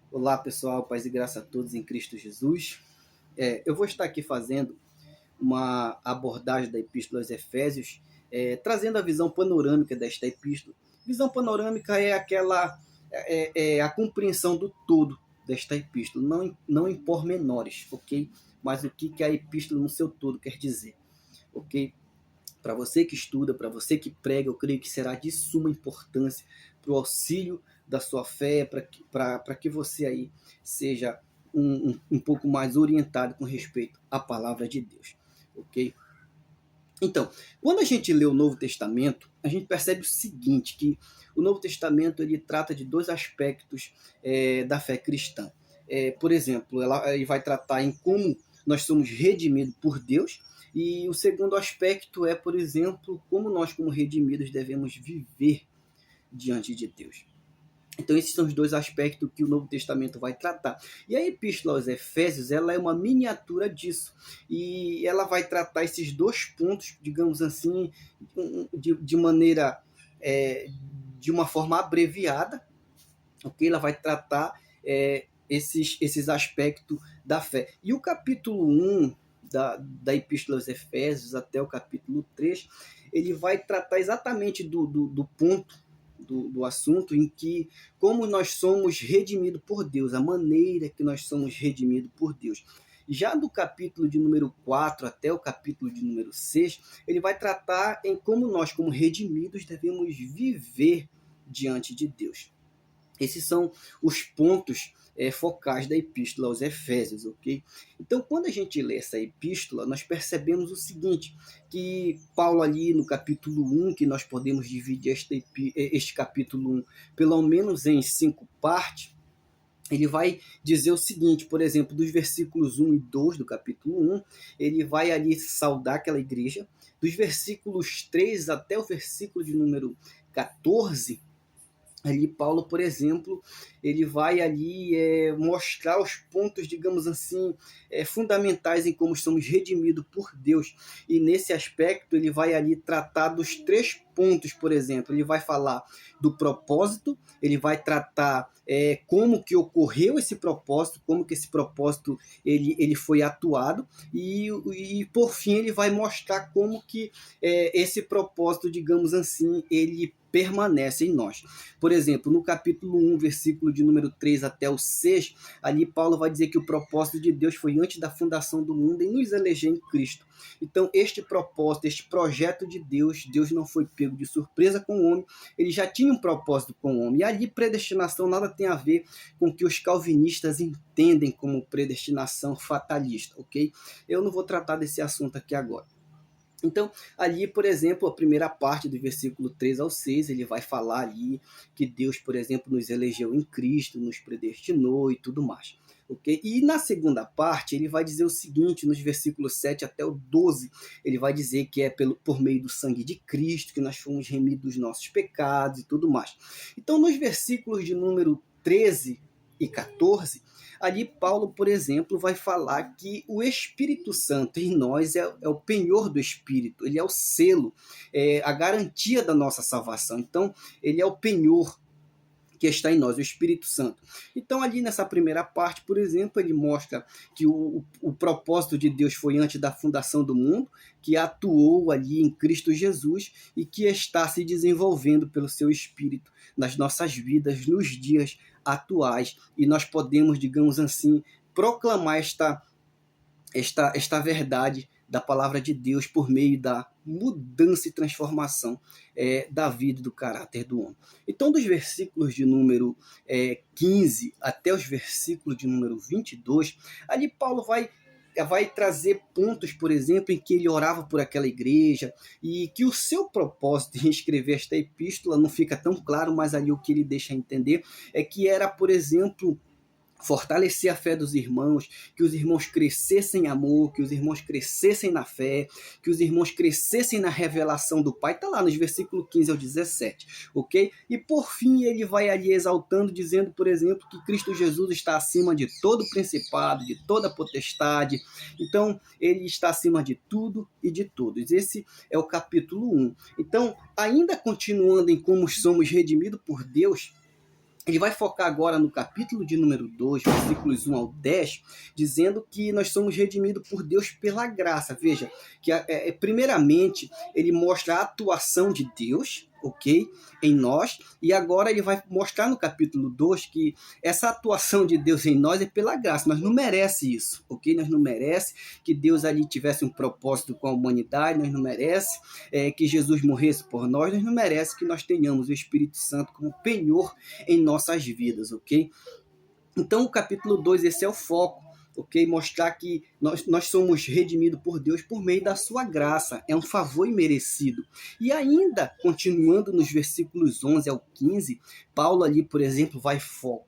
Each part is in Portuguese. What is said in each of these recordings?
Olá pessoal, paz e graça a todos em Cristo Jesus. Eu vou estar aqui fazendo uma abordagem da Epístola aos Efésios, trazendo a visão panorâmica desta epístola. Visão panorâmica é a compreensão do todo desta epístola, não em pormenores, ok? Mas o que a epístola no seu todo quer dizer, ok? Para você que estuda, para você que prega, eu creio que será de suma importância para o auxílio da sua fé, para que você aí seja um pouco mais orientado com respeito à palavra de Deus, ok? Então, quando a gente lê o Novo Testamento, a gente percebe o seguinte, que o Novo Testamento ele trata de dois aspectos da fé cristã. Por exemplo, ele vai tratar em como nós somos redimidos por Deus, e o segundo aspecto é, por exemplo, como nós, como redimidos, devemos viver diante de Deus. Então, esses são os dois aspectos que o Novo Testamento vai tratar. E a Epístola aos Efésios, ela é uma miniatura disso. E ela vai tratar esses dois pontos, digamos assim, de maneira, é, de uma forma abreviada, ok? Ela vai tratar esses aspectos da fé. E o capítulo 1 da Epístola aos Efésios até o capítulo 3, ele vai tratar exatamente do ponto do assunto em que como nós somos redimidos por Deus, a maneira que nós somos redimidos por Deus. Já do capítulo de número 4 até o capítulo de número 6, ele vai tratar em como nós, como redimidos, devemos viver diante de Deus. Esses são os pontos focais da epístola aos Efésios, ok? Então, quando a gente lê essa epístola, nós percebemos o seguinte, que Paulo ali no capítulo 1, que nós podemos dividir este capítulo 1 pelo menos em 5 partes, ele vai dizer o seguinte, por exemplo, dos versículos 1 e 2 do capítulo 1, ele vai ali saudar aquela igreja, dos versículos 3 até o versículo de número 14, ali Paulo, por exemplo, ele vai ali mostrar os pontos, digamos assim, fundamentais em como somos redimidos por Deus. E nesse aspecto ele vai ali tratar dos 3 pontos, por exemplo. Ele vai falar do propósito, ele vai tratar como que ocorreu esse propósito, como que esse propósito ele foi atuado, e por fim ele vai mostrar como que esse propósito, digamos assim, ele permanece em nós. Por exemplo, no capítulo 1, versículo de número 3 até o 6, ali Paulo vai dizer que o propósito de Deus foi antes da fundação do mundo em nos eleger em Cristo. Então, este propósito, este projeto de Deus, Deus não foi pego de surpresa com o homem, ele já tinha um propósito com o homem. E ali, predestinação nada tem a ver com o que os calvinistas entendem como predestinação fatalista, ok? Eu não vou tratar desse assunto aqui agora. Então, ali, por exemplo, a primeira parte do versículo 3 ao 6, ele vai falar ali que Deus, por exemplo, nos elegeu em Cristo, nos predestinou e tudo mais. Okay? E na segunda parte, ele vai dizer o seguinte, nos versículos 7 até o 12, ele vai dizer que é por meio do sangue de Cristo que nós fomos remidos dos nossos pecados e tudo mais. Então, nos versículos de número 13 e 14, ali Paulo, por exemplo, vai falar que o Espírito Santo em nós é o penhor do Espírito, ele é o selo, a garantia da nossa salvação. Então, ele é o penhor que está em nós, o Espírito Santo. Então, ali nessa primeira parte, por exemplo, ele mostra que o propósito de Deus foi antes da fundação do mundo, que atuou ali em Cristo Jesus e que está se desenvolvendo pelo seu Espírito nas nossas vidas, nos dias atuais. E nós podemos, digamos assim, proclamar esta verdade da palavra de Deus por meio da mudança e transformação da vida e do caráter do homem. Então, dos versículos de número 15 até os versículos de número 22, ali Paulo vai trazer pontos, por exemplo, em que ele orava por aquela igreja e que o seu propósito em escrever esta epístola não fica tão claro, mas ali o que ele deixa entender é que era, por exemplo, fortalecer a fé dos irmãos, que os irmãos crescessem em amor, que os irmãos crescessem na fé, que os irmãos crescessem na revelação do Pai, está lá nos versículos 15 ao 17, ok? E por fim ele vai ali exaltando, dizendo, por exemplo, que Cristo Jesus está acima de todo principado, de toda potestade, então ele está acima de tudo e de todos. Esse é o capítulo 1. Então, ainda continuando em como somos redimidos por Deus, Ele vai focar agora no capítulo de número 2, versículos 1 ao 10, dizendo que nós somos redimidos por Deus pela graça. Veja, que primeiramente ele mostra a atuação de Deus, ok, em nós, e agora ele vai mostrar no capítulo 2 que essa atuação de Deus em nós é pela graça. Nós não merece isso, ok? Nós não merece que Deus ali tivesse um propósito com a humanidade, nós não merece que Jesus morresse por nós não merece que nós tenhamos o Espírito Santo como penhor em nossas vidas, ok? Então, o capítulo 2, esse é o foco, ok? Mostrar que nós somos redimidos por Deus por meio da sua graça, é um favor imerecido. E ainda, continuando nos versículos 11 ao 15, Paulo ali, por exemplo, vai focar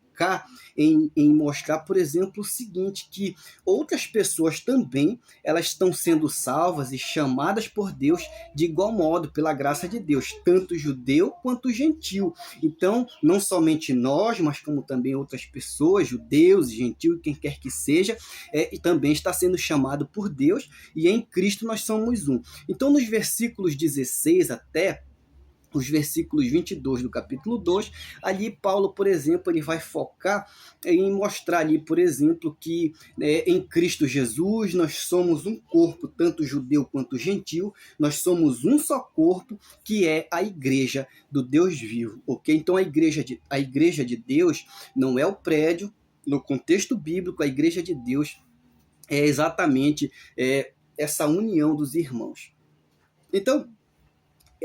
em mostrar, por exemplo, o seguinte, que outras pessoas também, elas estão sendo salvas e chamadas por Deus de igual modo, pela graça de Deus, tanto judeu quanto gentil. Então, não somente nós, mas como também outras pessoas, judeus, gentil, quem quer que seja, e também está sendo chamado por Deus, e em Cristo nós somos um. Então, nos versículos 16 até os versículos 22 do capítulo 2, ali Paulo, por exemplo, ele vai focar em mostrar ali, por exemplo, que em Cristo Jesus nós somos um corpo, tanto judeu quanto gentil, nós somos um só corpo, que é a igreja do Deus vivo, ok? Então a igreja de Deus não é o prédio, no contexto bíblico, a igreja de Deus é exatamente essa união dos irmãos. Então,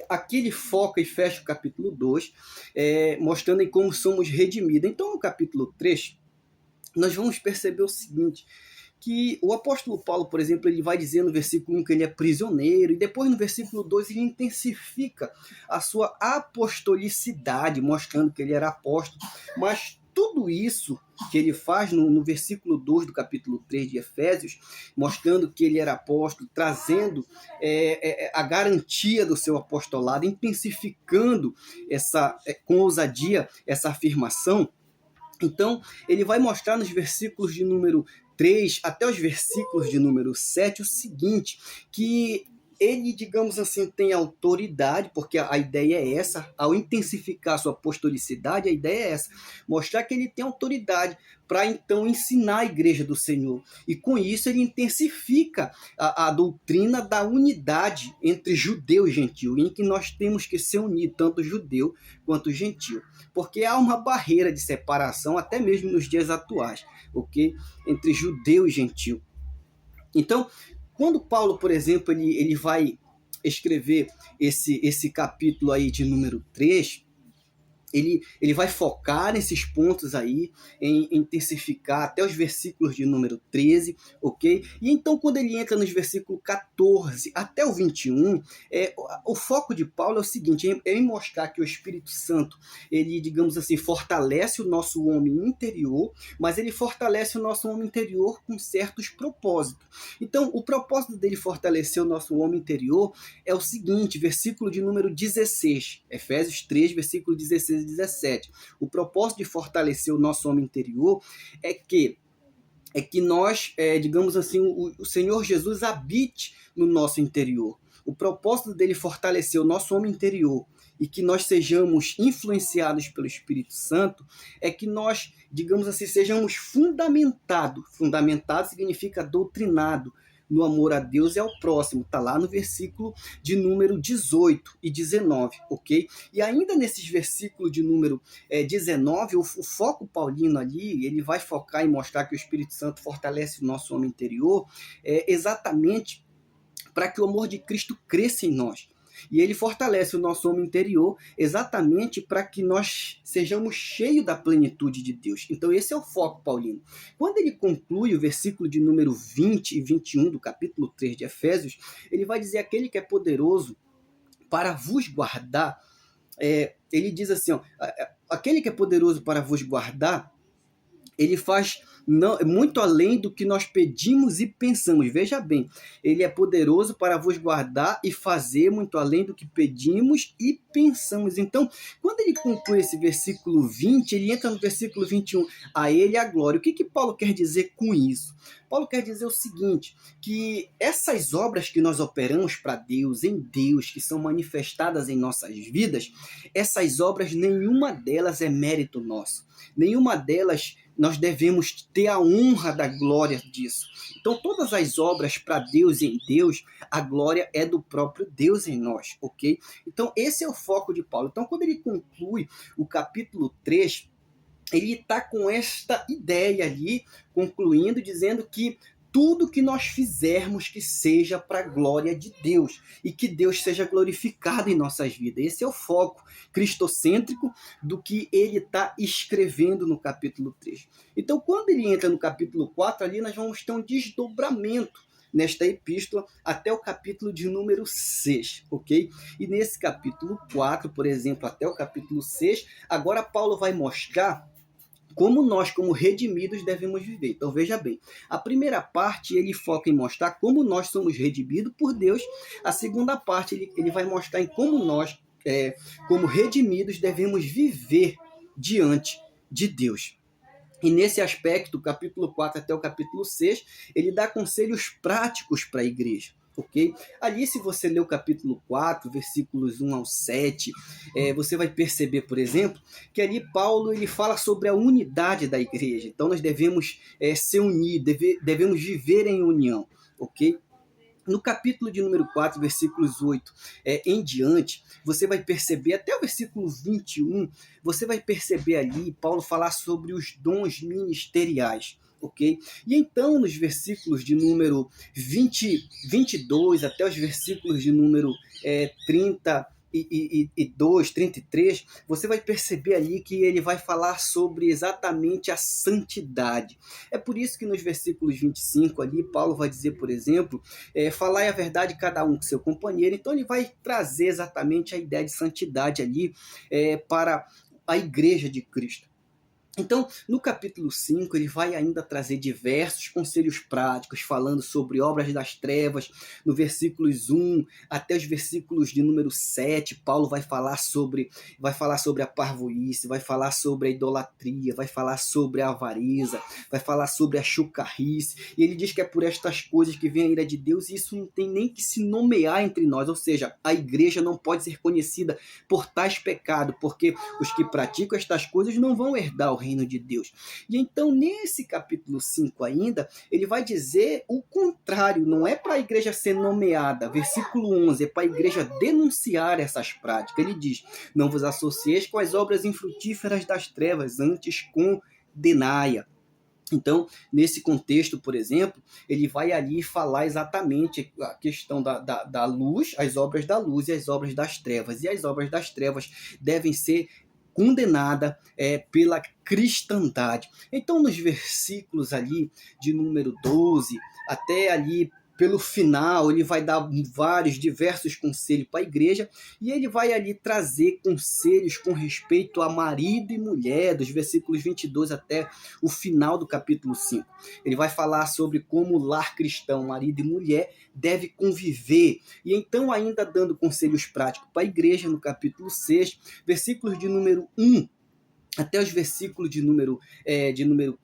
aqui ele foca e fecha o capítulo 2, mostrando em como somos redimidos. Então, no capítulo 3, nós vamos perceber o seguinte, que o apóstolo Paulo, por exemplo, ele vai dizer no versículo 1 que ele é prisioneiro, e depois no versículo 2 ele intensifica a sua apostolicidade, mostrando que ele era apóstolo, mas tudo isso que ele faz no versículo 2 do capítulo 3 de Efésios, mostrando que ele era apóstolo, trazendo a garantia do seu apostolado, intensificando com ousadia essa afirmação. Então, ele vai mostrar nos versículos de número 3 até os versículos de número 7 o seguinte, que ele, digamos assim, tem autoridade, porque a ideia é essa, ao intensificar sua apostolicidade, a ideia é essa, mostrar que ele tem autoridade para então ensinar a igreja do Senhor. E com isso ele intensifica a doutrina da unidade entre judeu e gentil, em que nós temos que ser unidos, tanto judeu quanto gentil. Porque há uma barreira de separação, até mesmo nos dias atuais, ok? Entre judeu e gentil. Então, quando Paulo, por exemplo, ele vai escrever esse capítulo aí de número 3, ele vai focar nesses pontos aí, em intensificar até os versículos de número 13, ok? E então, quando ele entra nos versículos 14 até o 21, o foco de Paulo é o seguinte, é em mostrar que o Espírito Santo, ele, digamos assim, fortalece o nosso homem interior, mas ele fortalece o nosso homem interior com certos propósitos. Então, o propósito dele fortalecer o nosso homem interior é o seguinte, versículo de número 16, Efésios 3, versículo 16 e 17. O propósito de fortalecer o nosso homem interior é que nós, digamos assim, o Senhor Jesus habite no nosso interior. O propósito dele fortalecer o nosso homem interior e que nós sejamos influenciados pelo Espírito Santo é que nós, digamos assim, sejamos fundamentados. Fundamentado significa doutrinado no amor a Deus e ao próximo. Está lá no versículo de número 18 e 19, ok? E ainda nesses versículos de número 19, o foco paulino ali, ele vai focar em mostrar que o Espírito Santo fortalece o nosso homem interior, exatamente para que o amor de Cristo cresça em nós. E ele fortalece o nosso homem interior exatamente para que nós sejamos cheios da plenitude de Deus. Então esse é o foco paulino. Quando ele conclui o versículo de número 20 e 21 do capítulo 3 de Efésios, ele vai dizer: aquele que é poderoso para vos guardar, ele diz assim, aquele que é poderoso para vos guardar, ele faz não, muito além do que nós pedimos e pensamos. Veja bem, ele é poderoso para vos guardar e fazer muito além do que pedimos e pensamos. Então, quando ele conclui esse versículo 20, ele entra no versículo 21, a ele a glória. O que Paulo quer dizer com isso? Paulo quer dizer o seguinte, que essas obras que nós operamos para Deus, em Deus, que são manifestadas em nossas vidas, essas obras, nenhuma delas é mérito nosso. Nenhuma delas nós devemos ter a honra da glória disso. Então, todas as obras para Deus e em Deus, a glória é do próprio Deus em nós, ok? Então, esse é o foco de Paulo. Então, quando ele conclui o capítulo 3, ele está com esta ideia ali, concluindo, dizendo que tudo que nós fizermos que seja para a glória de Deus e que Deus seja glorificado em nossas vidas. Esse é o foco cristocêntrico do que ele está escrevendo no capítulo 3. Então, quando ele entra no capítulo 4, ali nós vamos ter um desdobramento nesta epístola até o capítulo de número 6, ok? E nesse capítulo 4, por exemplo, até o capítulo 6, agora Paulo vai mostrar como nós, como redimidos, devemos viver. Então, veja bem, a primeira parte ele foca em mostrar como nós somos redimidos por Deus. A segunda parte ele vai mostrar em como nós, como redimidos, devemos viver diante de Deus. E nesse aspecto, do capítulo 4 até o capítulo 6, ele dá conselhos práticos para a igreja. Ok? Ali, se você ler o capítulo 4, versículos 1 ao 7, você vai perceber, por exemplo, que ali Paulo ele fala sobre a unidade da igreja. Então, nós devemos ser unidos, devemos viver em união. Ok? No capítulo de número 4, versículos 8 em diante, você vai perceber, até o versículo 21, você vai perceber ali Paulo falar sobre os dons ministeriais. Ok? E então, nos versículos de número 22 até os versículos de número 32, 33, você vai perceber ali que ele vai falar sobre exatamente a santidade. É por isso que nos versículos 25 ali, Paulo vai dizer, por exemplo, falai a verdade cada um com seu companheiro. Então ele vai trazer exatamente a ideia de santidade ali para a igreja de Cristo. Então, no capítulo 5, ele vai ainda trazer diversos conselhos práticos, falando sobre obras das trevas. No versículos 1 até os versículos de número 7, Paulo vai falar sobre a parvoíce, vai falar sobre a idolatria, vai falar sobre a avareza, vai falar sobre a chucarrice. E ele diz que é por estas coisas que vem a ira de Deus, e isso não tem nem que se nomear entre nós. Ou seja, a igreja não pode ser conhecida por tais pecados, porque os que praticam estas coisas não vão herdar o reino de Deus. E então, nesse capítulo 5 ainda, ele vai dizer o contrário, não é para a igreja ser nomeada, versículo 11, é para a igreja denunciar essas práticas. Ele diz, não vos associeis com as obras infrutíferas das trevas, antes condenai-a. Então, nesse contexto, por exemplo, ele vai ali falar exatamente a questão da luz, as obras da luz e as obras das trevas. E as obras das trevas devem ser condenada pela cristandade. Então, nos versículos ali de número 12 até ali pelo final, ele vai dar diversos conselhos para a igreja, e ele vai ali trazer conselhos com respeito a marido e mulher, dos versículos 22 até o final do capítulo 5. Ele vai falar sobre como o lar cristão, marido e mulher, deve conviver. E então, ainda dando conselhos práticos para a igreja, no capítulo 6, versículos de número 1 até os versículos de número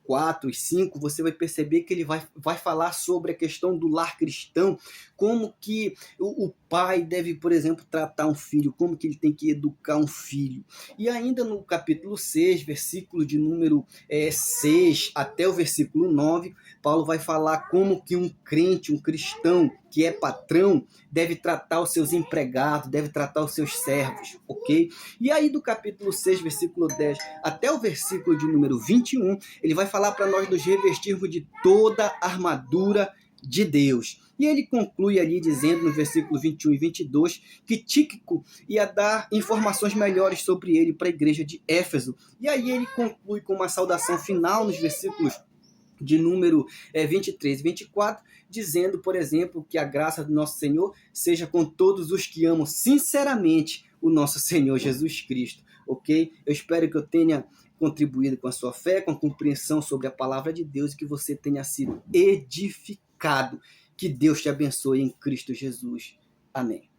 4 e 5, você vai perceber que ele vai falar sobre a questão do lar cristão, como que o pai deve, por exemplo, tratar um filho, como que ele tem que educar um filho. E ainda no capítulo 6, versículo de número 6 até o versículo 9, Paulo vai falar como que um crente, um cristão que é patrão, deve tratar os seus empregados, deve tratar os seus servos, ok? E aí do capítulo 6, versículo 10 até o versículo de número 21, ele vai falar para nós nos revestirmos de toda a armadura de Deus. E ele conclui ali dizendo no versículo 21 e 22 que Tíquico ia dar informações melhores sobre ele para a igreja de Éfeso. E aí ele conclui com uma saudação final nos versículos de número 23 e 24, dizendo, por exemplo, que a graça do nosso Senhor seja com todos os que amam sinceramente o nosso Senhor Jesus Cristo, ok? Eu espero que eu tenha contribuído com a sua fé, com a compreensão sobre a palavra de Deus, e que você tenha sido edificado. Que Deus te abençoe em Cristo Jesus. Amém.